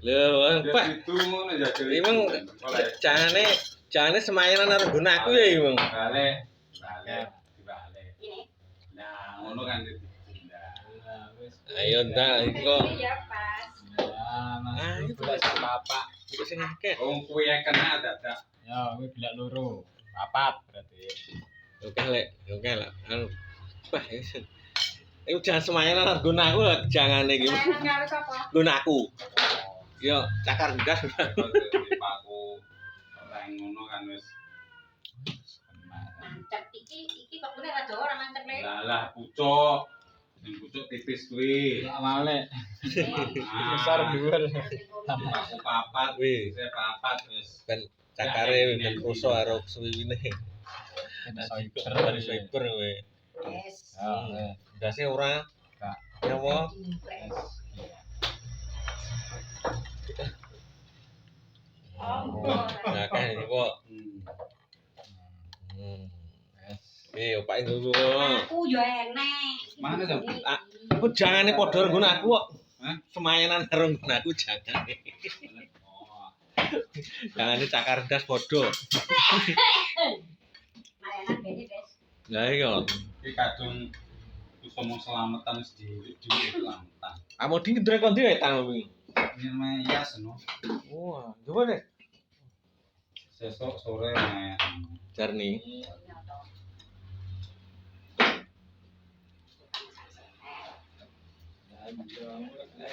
Lho, Pak. Itu ngono ya. Emang jane semayanan karo gunaku ya, Emang. Balik. Ini. Nah, ngono kan ditunda. Ayo ndak kok. Iya pas. Nah, Ayo Mas Bapak. iku sing akeh. Wong kuwi kena dadak. Ya, kuwi bilak loro. Papat berarti. Oke lek. Anu. Wah, iku jangan semayanan karo gunaku lho, jangan iki. Layanan karo sapa? Gunaku. Yo, cakar ndas. Pakku ora ngono kan wis. Mancep iki kok bener aja ora mancep le. Lah pucuk. Sing pucuk tipis kuwi. Ya male. Besar dhuwur. Aku papat, Wih. saya papat wis. Ben cakare ben kuso karo suwiwine. Dari swiper kowe. Yes. Ndase ora. Kak. Nyawa. Nah, kan iki kok. Opak dulu. Aku yo enek. Mana, Jam? Aku jangane padha nggunaku kok. Hah? Semayanan karo nggunaku jangane. Oh. Jangane cakar ndas padha. Layanan bene, Des. Lah iya. Iki kadung iso mau selamatan wis dhewe selamatan. Amo ding ndrek kondi wae tang wingi. Ini mah ya seno. Wah, coba deh. Sesuk sore meh. Jarni.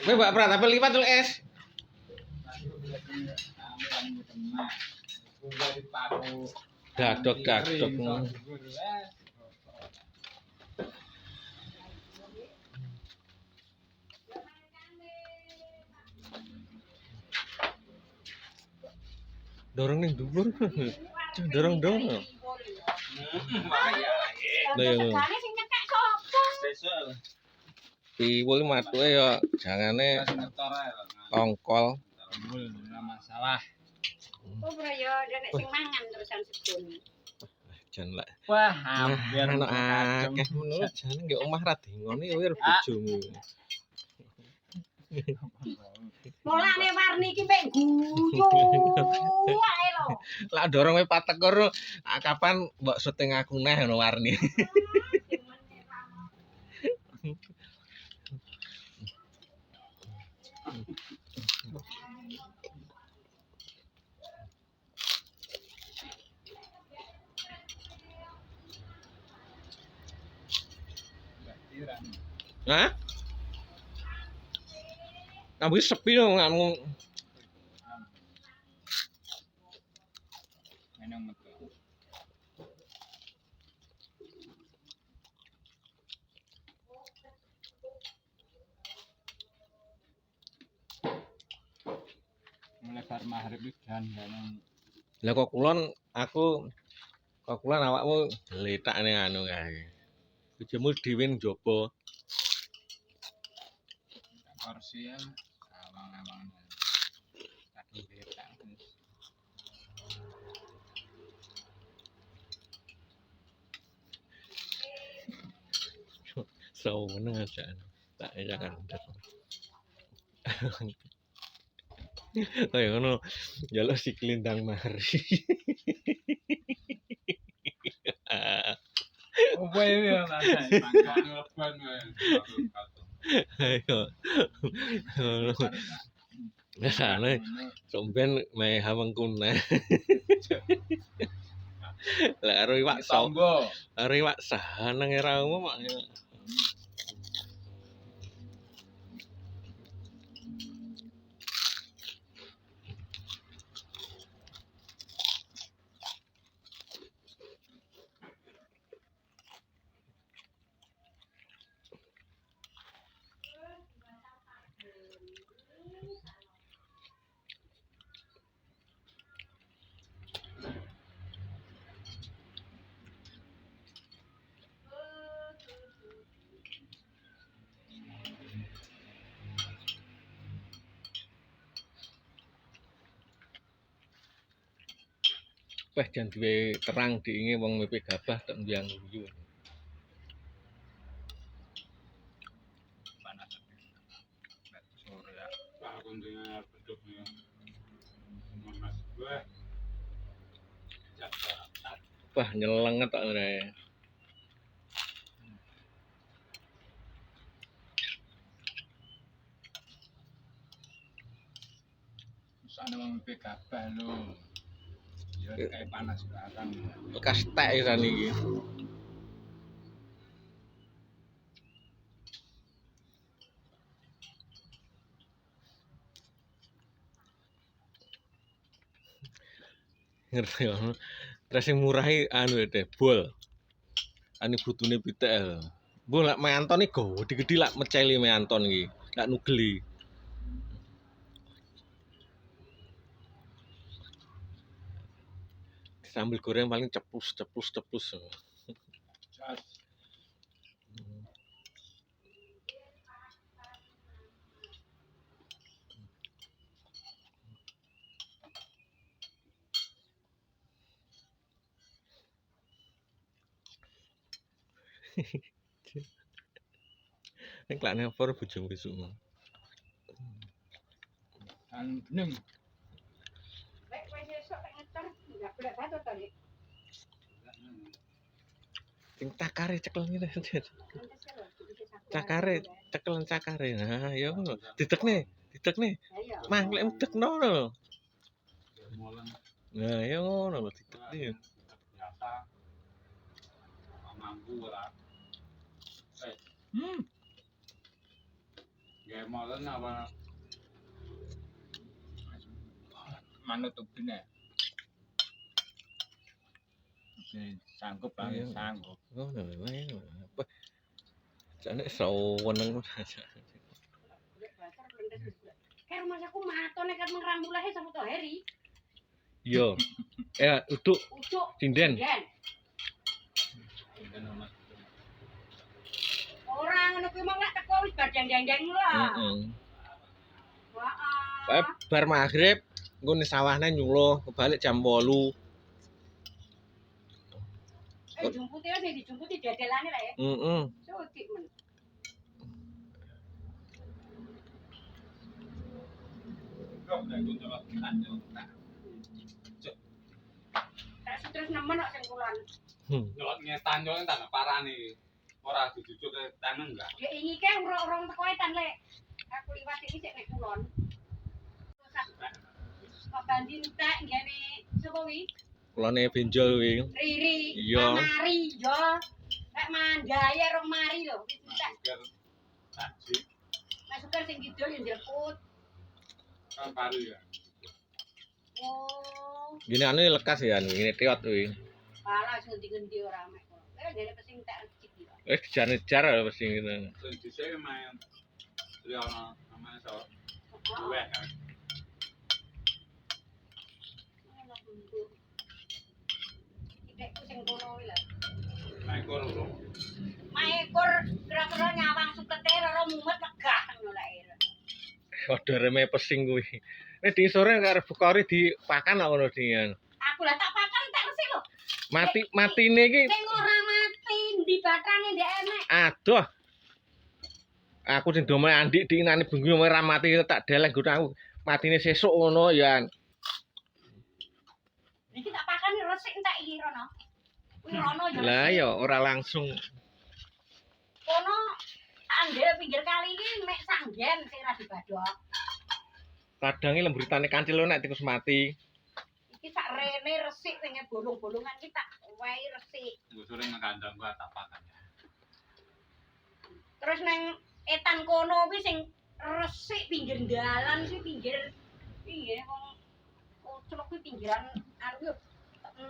Kowe Mbak Prat apa lipat dulu es? Dadok. Dorong ning dhuwur. Dorong. Waya. Lah ya. Tegane sing nyekek sapa? Sesuk Piwul matuke ya jangane ngetor ae. tongkol. Enggak masalah. Oh, bro yo dene sing mangan terusan sedun. Jan lek. Wah, hampir Ana akeh menurut jane nggih omah ra dingoni kowe karo bojomu. Mulane warni iki mek guyu ae lho. Lah dorong kowe patek karo kapan mbok syuting aku neh ngono warni. Hah? Kamu sepi dong kamu. Menang metu. Mulai bar maghrib dan Lah kok kulon awakmu letak ning anu kae. Bojomu dhewe njaba. kursi ya awang-awang kaki letak So meneng aja. Tak jangan. Kayak ngono njaluk si kelintang mari. oh bae ya mas pangkat Ayo. Nah, somben meh hameng kuna. Lah karo iwak tombo karo iwak sahaneng era umum mak. Wah, jan duwe terang diinge wong mepe gabah tek mbiang guyu. panas sore ya Aku guntingnya beduknya. Mas gue. Jaga. Wah, nyelenget tak ora. Sana wong PKB lho. Ya kayak panas banget. Bekas tek isan iki. Ngerti ya. Terus sing murah iki anu deh, bol. Ane butune pitik. Bol lak me Anton iki go, gede-gede lak meceli me Anton iki. Lak nugeli. Sambal goreng paling cepus. Jas. Nek lak nepor bojomu besok. Kan bening. Lek kowe sesuk lek ngecer enggak boleh batu to, Dik. Sing cakare cekel ngene. Nanti sih lho, bisa satu Cakare, hari, ya. cekelan cakare. Nah, ya ngono. Didekne. Ayo. Mang lek medekno lho. Molen. Nah, ya ngono lho didekne. Biasa. Mampu lah. Gak molen apa? Manut ubine. Oke, sanggup bang, Iya. sanggup. Ngono lho, ayo. Apa? Jane saweneng aja. Lek basar lendes wis. Kayak rumah aku matone kan mengrambulahe sama to Heri. Yo. Uduk Ucuk. sinden. Sinden. Ora ngono kuwi mong lek teko wis badang-dandang lho. Heeh. Heeh. Bae bar magrib engko ning sawahne nyuluh balik jam 8. Jumputi wis dijumputi dadelane lah ya. Heeh. Sudik men. Tak terus nemen kok sing kulon. Nyolot ngetan yo tak parani. Ora dijujuk ke tangan enggak. Ya ini kan urung teko etan lek. Aku liwat iki sik nek kulon. Kok banding tak ngene sapa wi? Kulone benjol kuwi. Riri. Iya. Mari yo. Lek mandhae rong mari lho. Wis tak Masker. Taji. masukkan sing kidul yo njeput. Kan paru ya. Oh, Gini anu lekas ya, ngene tiot kuwi. pala sing ngendi-ngendi ora mek. Lek ngene pesing tak rezeki lho. Wis dijar-jar mesti gitu. Sing dhisik main. Jadi ana namanya so. Duwe kan. Idekku sing kono kuwi lho. Maekor lho. Maekor kira-kira nyawang sukete ora mumet megah ngono lek. Waduh reme pesing kuwi. Nek di sore karo bukori dipakan kok ngono dingan. Aku lah tak pakan tak resik lho. Matine iki Sing ora mati ndi batrange ndek enek. aduh. Aku sing domel andik diinane bengi ora mati tak deleh nggon aku. Matine sesuk ngono ya. Iki tak pakan resik entek iki rono. Kuwi rono ya. Lah ya ora langsung. Kono andel pinggir kali iki mek sanggen sing ra dibadok. Kadange lemburitane kancil lho nek tikus mati. Iki sak rene resik sing bolong-bolongan iki tak wae resik. Gue sering ngekandang gua tapakan. Terus nang etan kono kuwi sing resik pinggir dalan sih pinggir wong celok kuwi pinggiran anu yo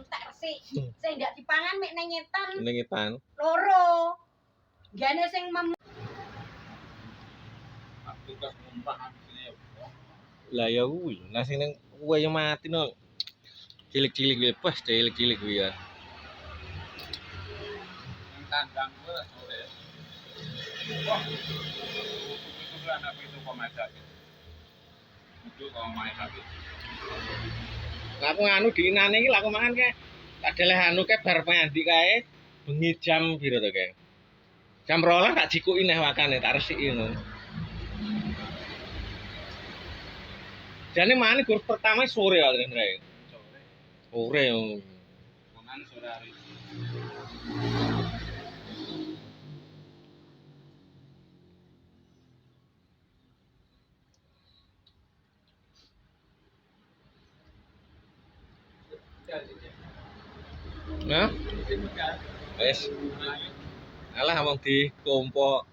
tak resik. Sing ndak dipangan mek nang etan Ning etan. loro. Gane sing Tugas numpang sini ya. Lah ya kuwi, lah sing ning kuwe yo mati no. Cilik-cilik kuwi pas cilik-cilik kuwi ya. Yang kandang gua sore. Wah. Itu bulan apa itu komedak. Itu komedak. Lah aku nganu diinane iki lah aku mangan kae. Tak deleh anu kae bar mandi kae bengi jam piro to kae. Jam 12 tak jikuki neh wakane tak resiki ngono. Jane mana gur pertama sore ya Andre. Sore. Sore. Mangan sore hari. Nah, wes. Alah wong di kompo